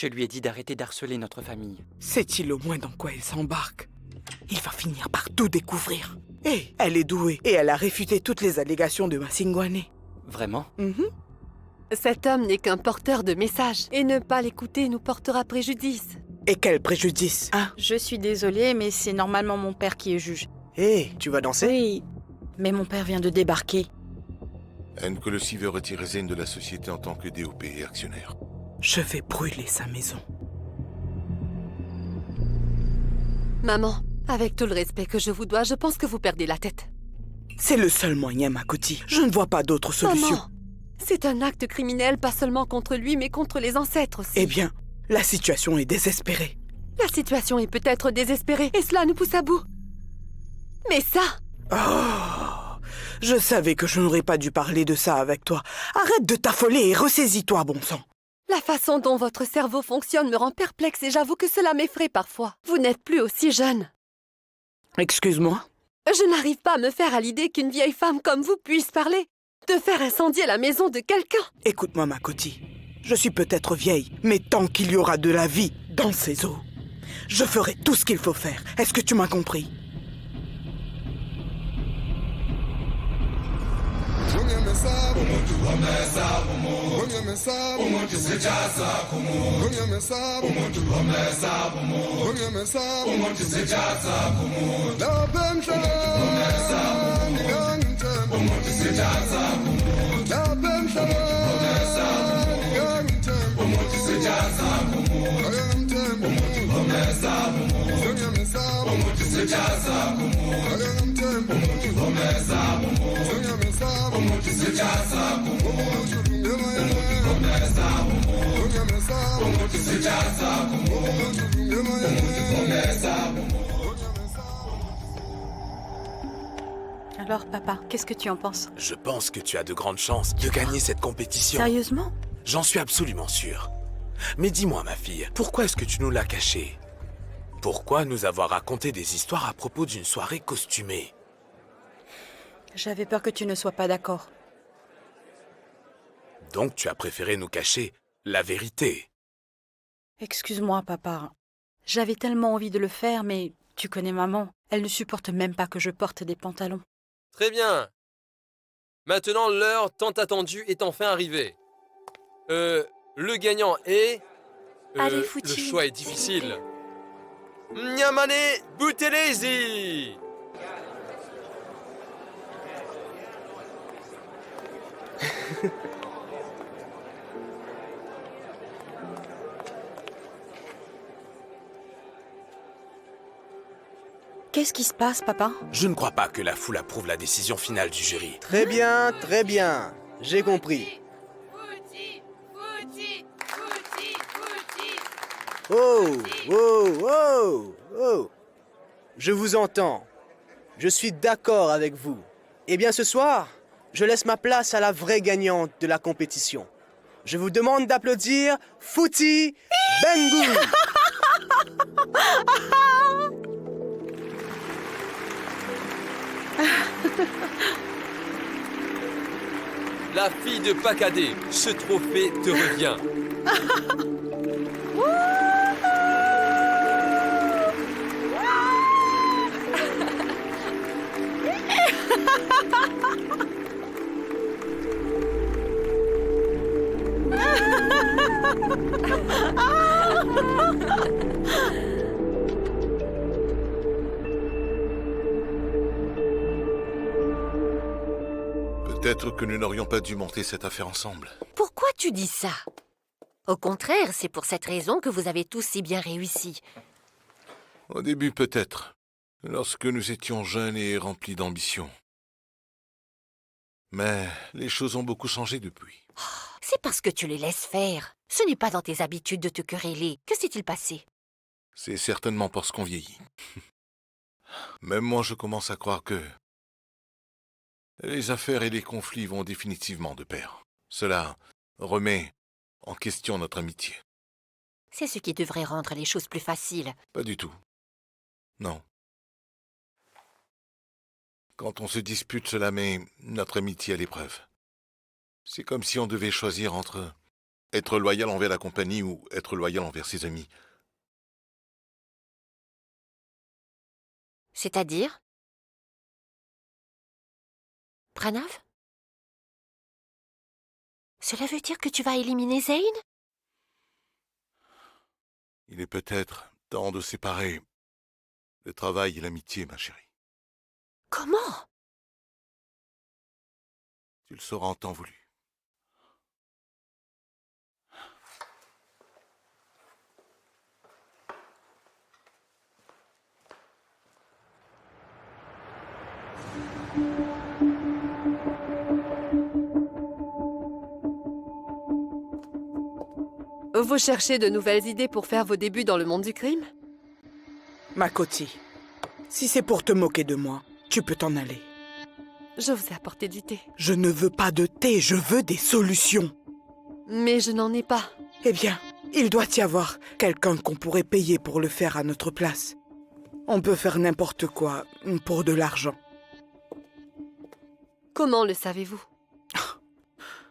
Je lui ai dit d'arrêter d'harceler notre famille. Sait-il au moins dans quoi il s'embarque? Il va finir par tout découvrir. Hé, elle est douée et elle a réfuté toutes les allégations de Masingwane. Vraiment? Cet homme n'est qu'un porteur de messages. Et ne pas l'écouter nous portera préjudice. Et quel préjudice, hein? Je suis désolée, mais c'est normalement mon père qui est juge. Hé, tu vas danser? Oui, mais mon père vient de débarquer. Nkolosi veut retirer Zen de la société en tant que DOP et actionnaire. Je vais brûler sa maison. Maman, avec tout le respect que je vous dois, je pense que vous perdez la tête. C'est le seul moyen, Makoti. Je ne vois pas d'autre solution. Maman, c'est un acte criminel, pas seulement contre lui, mais contre les ancêtres aussi. Eh bien, la situation est désespérée. La situation est peut-être désespérée, et cela nous pousse à bout. Mais ça, Oh, je savais que je n'aurais pas dû parler de ça avec toi. Arrête de t'affoler et ressaisis-toi, bon sang. la façon dont votre cerveau fonctionne me rend perplexe et j'avoue que cela m'effraie parfois. Vous n'êtes plus aussi jeune. Excuse-moi? Je n'arrive pas à me faire à l'idée qu'une vieille femme comme vous puisse parler. De faire incendier la maison de quelqu'un. Écoute-moi, Makoti. Je suis peut-être vieille, mais tant qu'il y aura de la vie dans ces eaux, je ferai tout ce qu'il faut faire. Est-ce que tu m'as compris? Alors, papa, qu'est-ce que tu en penses? Je pense que tu as de grandes chances de gagner cette compétition. Sérieusement? J'en suis absolument sûr. Mais dis-moi, ma fille, pourquoi est-ce que tu nous l'as caché? Pourquoi nous avoir raconté des histoires à propos d'une soirée costumée? J'avais peur que tu ne sois pas d'accord. Donc tu as préféré nous cacher la vérité. Excuse-moi, papa. J'avais tellement envie de le faire, mais tu connais maman. Elle ne supporte même pas que je porte des pantalons. Très bien. Maintenant, l'heure tant attendue est enfin arrivée. Le gagnant est... Allez, Fouti. Le choix est difficile. Nyamane Buthelezi. Qu'est-ce qui se passe, papa? Je ne crois pas que la foule approuve la décision finale du jury. Très bien, très bien. J'ai compris. Oh, oh, oh, oh. Je vous entends. Je suis d'accord avec vous. Eh bien, ce soir, je laisse ma place à la vraie gagnante de la compétition. Je vous demande d'applaudir Fouti Bengu. La fille de Pakadé, ce trophée te revient. Peut-être que nous n'aurions pas dû monter cette affaire ensemble. Pourquoi tu dis ça? Au contraire, c'est pour cette raison que vous avez tous si bien réussi. Au début, peut-être, lorsque nous étions jeunes et remplis d'ambition. Mais les choses ont beaucoup changé depuis. C'est parce que tu les laisses faire. Ce n'est pas dans tes habitudes de te quereller. Que s'est-il passé? C'est certainement parce qu'on vieillit. Même moi, je commence à croire que les affaires et les conflits vont définitivement de pair. Cela remet en question notre amitié. C'est ce qui devrait rendre les choses plus faciles. Pas du tout. Non. Quand on se dispute, cela met notre amitié à l'épreuve. C'est comme si on devait choisir entre Être loyal envers la compagnie ou être loyal envers ses amis? C'est-à-dire? Pranav? Cela veut dire que tu vas éliminer Zayn? Il est peut-être temps de séparer le travail et l'amitié, ma chérie. Comment? Tu le sauras en temps voulu. Vous cherchez de nouvelles idées pour faire vos débuts dans le monde du crime? Makoti, si c'est pour te moquer de moi, tu peux t'en aller. Je vous ai apporté du thé. Je ne veux pas de thé, je veux des solutions. Mais je n'en ai pas. Eh bien, il doit y avoir quelqu'un qu'on pourrait payer pour le faire à notre place. On peut faire n'importe quoi pour de l'argent. Comment le savez-vous?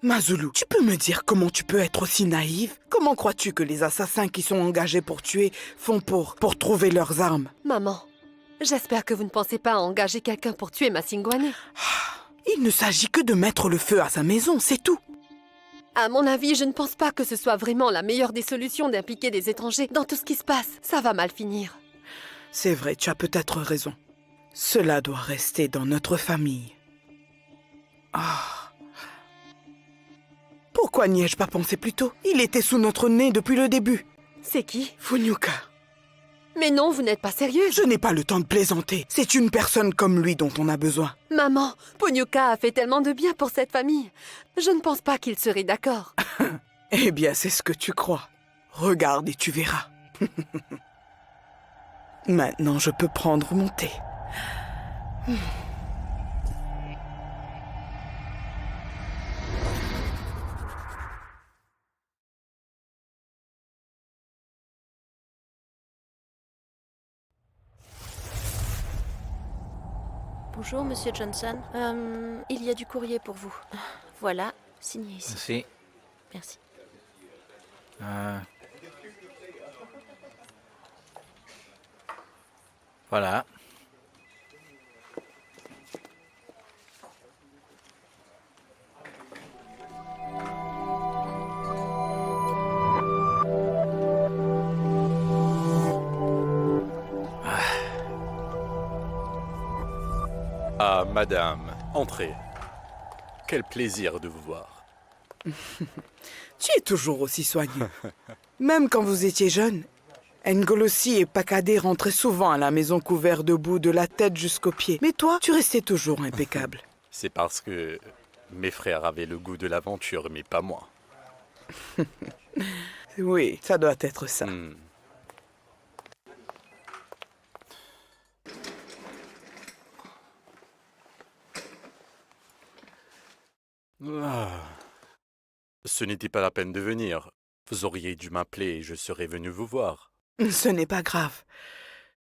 Mazulu, tu peux me dire comment tu peux être aussi naïve? Comment crois-tu que les assassins qui sont engagés pour tuer font pour trouver leurs armes? Maman, j'espère que vous ne pensez pas à engager quelqu'un pour tuer Masingwane. Il ne s'agit que de mettre le feu à sa maison, c'est tout. À mon avis, je ne pense pas que ce soit vraiment la meilleure des solutions d'impliquer des étrangers dans tout ce qui se passe. Ça va mal finir. C'est vrai, tu as peut-être raison. Cela doit rester dans notre famille. Ah. Pourquoi n'y ai-je pas pensé plus tôt? Il était sous notre nez depuis le début. C'est qui? Funyuka. Mais non, vous n'êtes pas sérieuse. Je n'ai pas le temps de plaisanter. C'est une personne comme lui dont on a besoin. Maman, Punyuka a fait tellement de bien pour cette famille. Je ne pense pas qu'il serait d'accord. Eh bien, c'est ce que tu crois. Regarde et tu verras. Maintenant, je peux prendre mon thé. Bonjour, Monsieur Johnson. Il y a du courrier pour vous. Voilà, signé ici. Merci. Merci. Voilà. Ah, madame, entrez. Quel plaisir de vous voir. Tu es toujours aussi soigneux. Même quand vous étiez jeune, Ngolosi et Pakade rentraient souvent à la maison couverts de boue de la tête jusqu'aux pieds. Mais toi, tu restais toujours impeccable. C'est parce que mes frères avaient le goût de l'aventure, mais pas moi. Oui, ça doit être ça. Ah. Ce n'était pas la peine de venir. Vous auriez dû m'appeler et je serais venu vous voir. Ce n'est pas grave.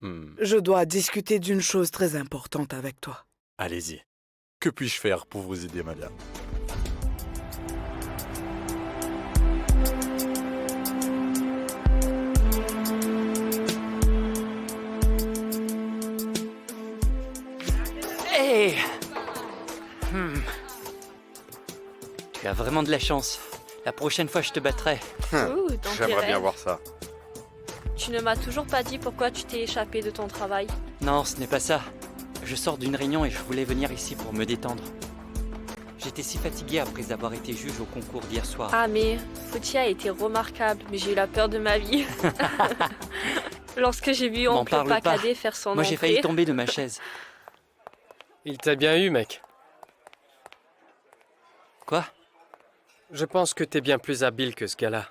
Je dois discuter d'une chose très importante avec toi. Allez-y. Que puis-je faire pour vous aider, madame? Hey! Tu as vraiment de la chance. La prochaine fois, je te battrai. J'aimerais bien voir ça. Tu ne m'as toujours pas dit pourquoi tu t'es échappé de ton travail. Non, ce n'est pas ça. Je sors d'une réunion et je voulais venir ici pour me détendre. J'étais si fatigué après avoir été juge au concours d'hier soir. Ah mais, Futia a été remarquable, mais j'ai eu la peur de ma vie. Lorsque j'ai vu M'en oncle parle pas. Pakade faire son Moi, entrée... j'ai failli tomber de ma chaise. Il t'a bien eu, mec. Quoi? Je pense que t'es bien plus habile que ce gars-là.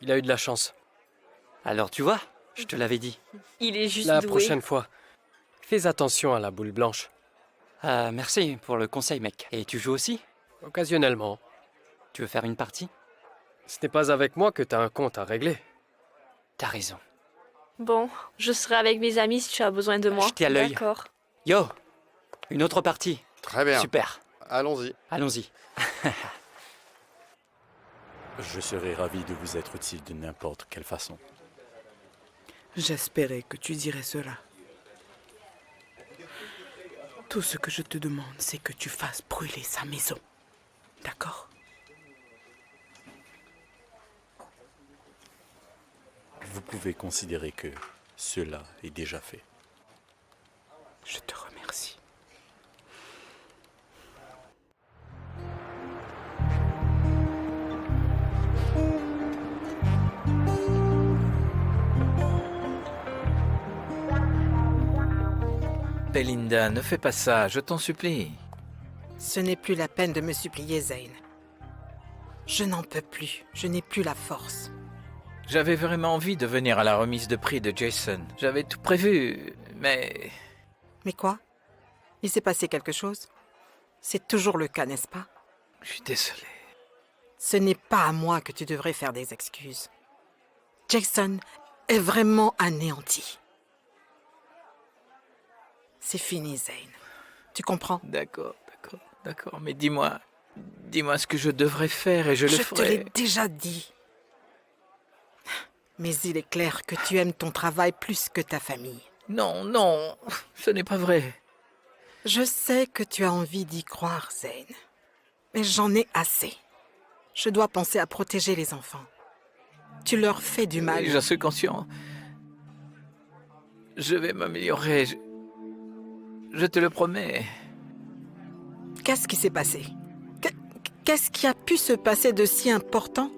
Il a eu de la chance. Alors tu vois, je te l'avais dit. Il est juste La doué. prochaine fois, fais attention à la boule blanche. Ah, merci pour le conseil, mec. Et tu joues aussi? Occasionnellement. Tu veux faire une partie? Ce n'est pas avec moi que t'as un compte à régler. T'as raison. Bon, je serai avec mes amis si tu as besoin de moi. Je t'ai à l'œil. D'accord. Yo! Une autre partie. Très bien. Super. Allons-y. Allons-y. Je serais ravi de vous être utile de n'importe quelle façon. J'espérais que tu dirais cela. Tout ce que je te demande, c'est que tu fasses brûler sa maison. D'accord? Vous pouvez considérer que cela est déjà fait. Je te remercie. Belinda, ne fais pas ça, je t'en supplie. Ce n'est plus la peine de me supplier, Zane. Je n'en peux plus, je n'ai plus la force. J'avais vraiment envie de venir à la remise de prix de Jason. J'avais tout prévu, mais... Mais quoi? Il s'est passé quelque chose? C'est toujours le cas, n'est-ce pas? Je suis désolé. Ce n'est pas à moi que tu devrais faire des excuses. Jason est vraiment anéanti. C'est fini, Zane. Tu comprends? D'accord. Mais dis-moi ce que je devrais faire et je le ferai. Je te l'ai déjà dit. Mais il est clair que tu aimes ton travail plus que ta famille. Non, ce n'est pas vrai. Je sais que tu as envie d'y croire, Zane. Mais j'en ai assez. Je dois penser à protéger les enfants. Tu leur fais du mal. J'en suis conscient. Je vais m'améliorer. Je te le promets. Qu'est-ce qui s'est passé? Qu'est-ce qui a pu se passer de si important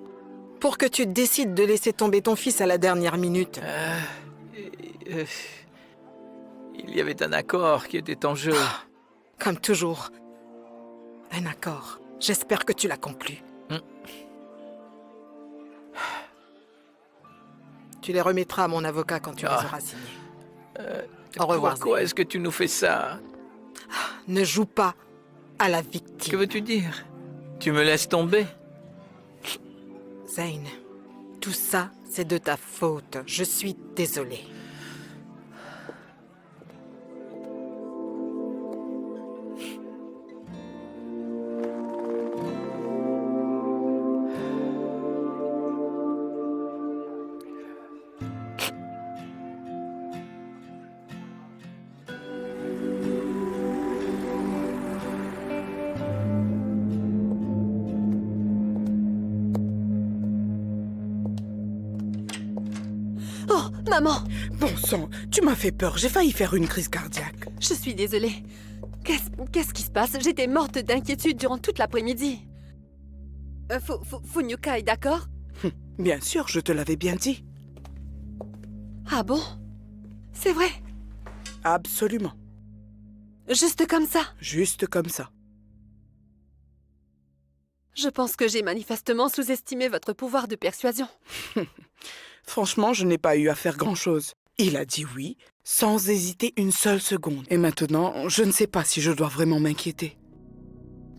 pour que tu décides de laisser tomber ton fils à la dernière minute? Il y avait un accord qui était en jeu. Comme toujours. Un accord. J'espère que tu l'as conclu. Tu les remettras à mon avocat quand tu les auras signés. Au revoir. Pourquoi est-ce que tu nous fais ça? Ne joue pas à la victime. Que veux-tu dire? Tu me laisses tomber? Zane, tout ça, c'est de ta faute. Je suis désolée. Oh, maman! Bon sang, tu m'as fait peur. J'ai failli faire une crise cardiaque. Je suis désolée. Qu'est-ce qui se passe? J'étais morte d'inquiétude durant toute l'après-midi. Funyuka est d'accord? Bien sûr, je te l'avais bien dit. Ah bon? C'est vrai? Absolument. Juste comme ça? Juste comme ça. Je pense que j'ai manifestement sous-estimé votre pouvoir de persuasion. Franchement, je n'ai pas eu à faire grand-chose. Il a dit oui, sans hésiter une seule seconde. Et maintenant, je ne sais pas si je dois vraiment m'inquiéter.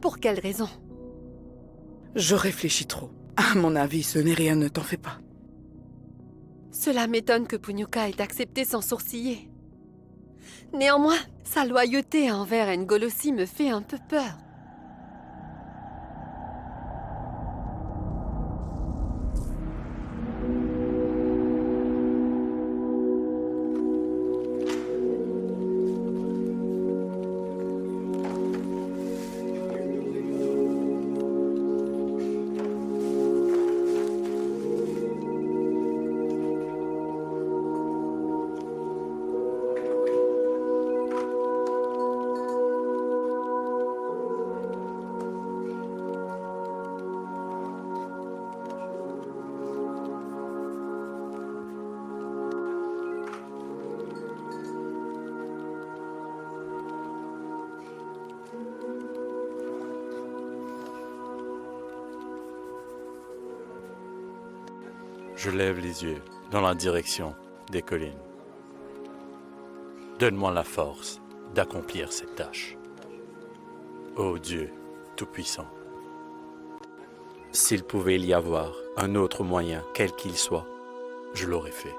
Pour quelle raison? Je réfléchis trop. À mon avis, ce n'est rien, ne t'en fais pas. Cela m'étonne que Punyuka ait accepté sans sourciller. Néanmoins, sa loyauté envers Ngolosi me fait un peu peur. Je lève les yeux dans la direction des collines. Donne-moi la force d'accomplir cette tâche. Ô Dieu Tout-Puissant, s'il pouvait y avoir un autre moyen, quel qu'il soit, je l'aurais fait.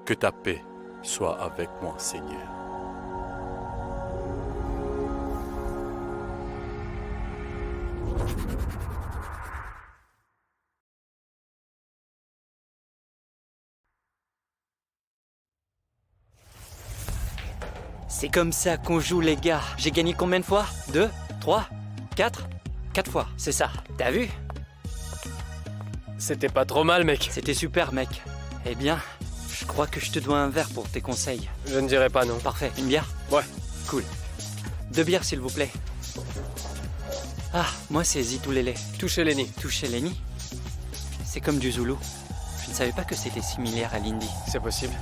Que ta paix soit avec moi, Seigneur. C'est comme ça qu'on joue, les gars. J'ai gagné combien de fois? 2, 3, 4? 4 fois, c'est ça. T'as vu? C'était pas trop mal, mec. C'était super, mec. Eh bien, je crois que je te dois un verre pour tes conseils. Je ne dirais pas non. Parfait. Une bière? Ouais. Cool. 2 bières, s'il vous plaît. Ah, moi, c'est Zitoulélé. Touchez-Lenny. Touchez-Lenny? C'est comme du zoulou. Je ne savais pas que c'était similaire à l'hindi. C'est possible.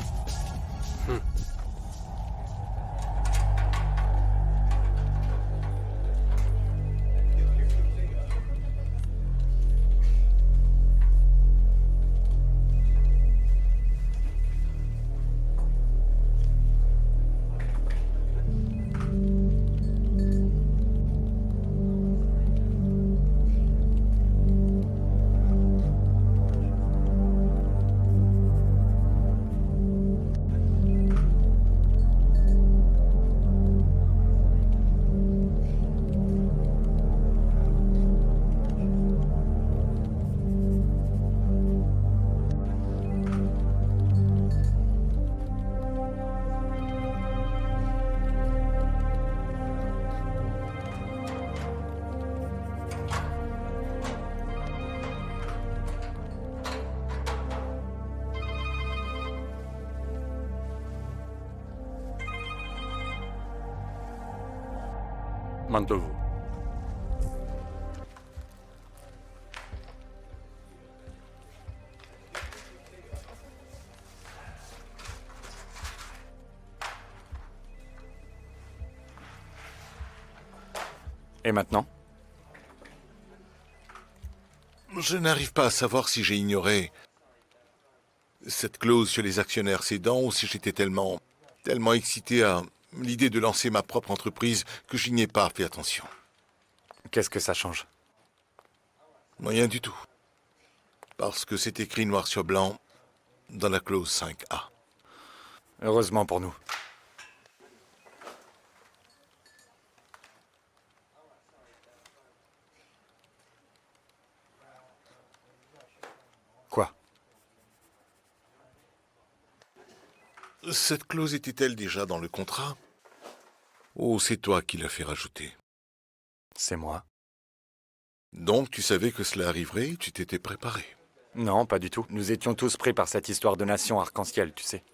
Manteau-vous. Et maintenant? Je n'arrive pas à savoir si j'ai ignoré cette clause sur les actionnaires cédants ou si j'étais tellement excité à l'idée de lancer ma propre entreprise que je n'y ai pas fait attention. Qu'est-ce que ça change? Rien du tout. Parce que c'est écrit noir sur blanc dans la clause 5A. Heureusement pour nous. Quoi? Cette clause était-elle déjà dans le contrat? Ou c'est toi qui l'as fait rajouter? C'est moi. Donc tu savais que cela arriverait et tu t'étais préparé? Non, pas du tout. Nous étions tous pris par cette histoire de nation arc-en-ciel, tu sais.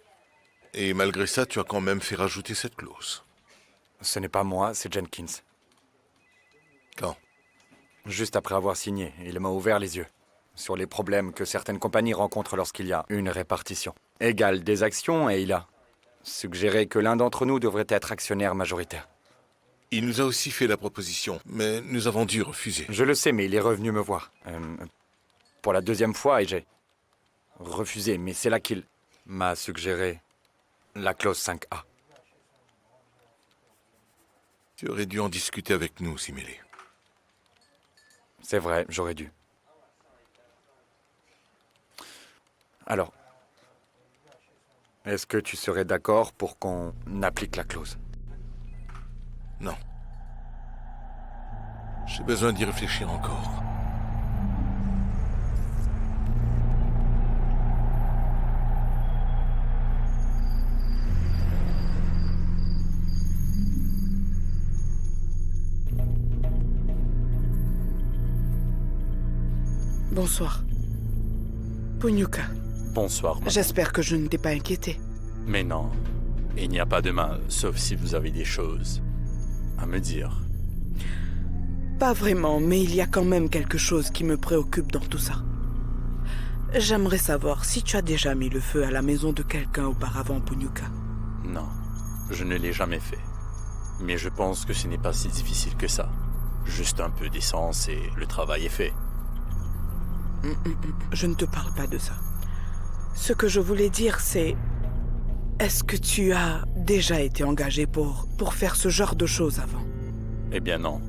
Et malgré ça, tu as quand même fait rajouter cette clause? Ce n'est pas moi, c'est Jenkins. Quand? Juste après avoir signé, il m'a ouvert les yeux sur les problèmes que certaines compagnies rencontrent lorsqu'il y a une répartition égale des actions, et il a suggéré que l'un d'entre nous devrait être actionnaire majoritaire. Il nous a aussi fait la proposition, mais nous avons dû refuser. Je le sais, mais il est revenu me voir. Pour la deuxième fois, et j'ai refusé, mais c'est là qu'il m'a suggéré la clause 5A. Tu aurais dû en discuter avec nous, Simélé. C'est vrai, j'aurais dû. Alors, est-ce que tu serais d'accord pour qu'on applique la clause? Non. J'ai besoin d'y réfléchir encore. Bonsoir. Punyuka. Bonsoir, madame. J'espère que je ne t'ai pas inquiété. Mais non, il n'y a pas de mal, sauf si vous avez des choses à me dire. Pas vraiment, mais il y a quand même quelque chose qui me préoccupe dans tout ça. J'aimerais savoir si tu as déjà mis le feu à la maison de quelqu'un auparavant, Punyuka. Non, je ne l'ai jamais fait. Mais je pense que ce n'est pas si difficile que ça. Juste un peu d'essence et le travail est fait. Je ne te parle pas de ça. Ce que je voulais dire, c'est... Est-ce que tu as déjà été engagé pour faire ce genre de choses avant? Eh bien non.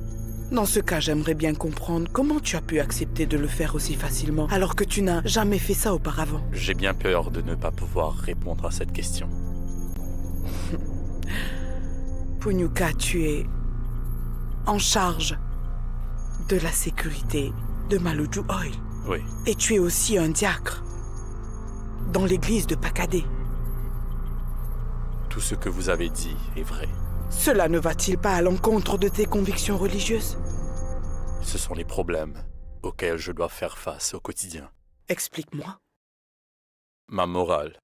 Dans ce cas, j'aimerais bien comprendre comment tu as pu accepter de le faire aussi facilement alors que tu n'as jamais fait ça auparavant. J'ai bien peur de ne pas pouvoir répondre à cette question. Punyuka, tu es en charge de la sécurité de Maluju Oil. Oui. Et tu es aussi un diacre dans l'église de Pakadé. Tout ce que vous avez dit est vrai. Cela ne va-t-il pas à l'encontre de tes convictions religieuses? Ce sont les problèmes auxquels je dois faire face au quotidien. Explique-moi. Ma morale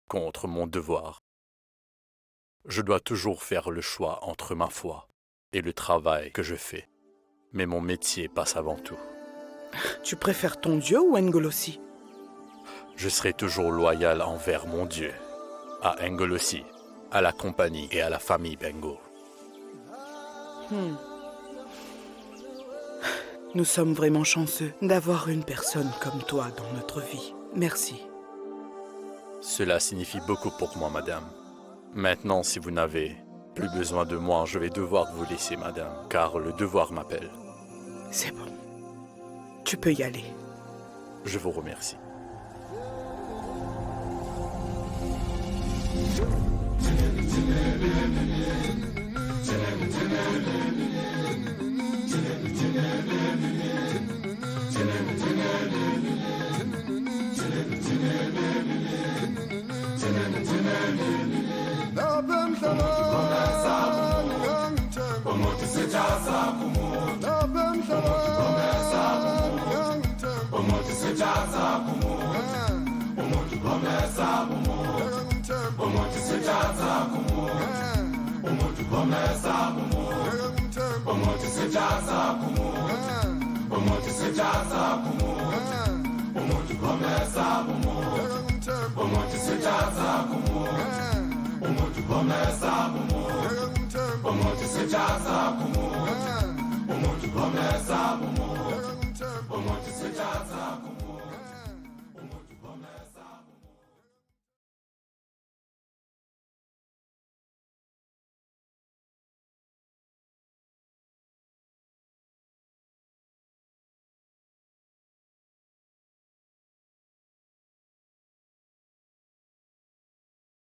contre mon devoir. Je dois toujours faire le choix entre ma foi et le travail que je fais. Mais mon métier passe avant tout. Tu préfères ton Dieu ou Ngolosi? Je serai toujours loyal envers mon Dieu, à Ngolosi, à la compagnie et à la famille Bengo. Nous sommes vraiment chanceux d'avoir une personne comme toi dans notre vie. Merci. Cela signifie beaucoup pour moi, madame. Maintenant, si vous n'avez plus besoin de moi, je vais devoir vous laisser, madame, car le devoir m'appelle. C'est bon. Tu peux y aller. Je vous remercie. Umuntu sejaza kumu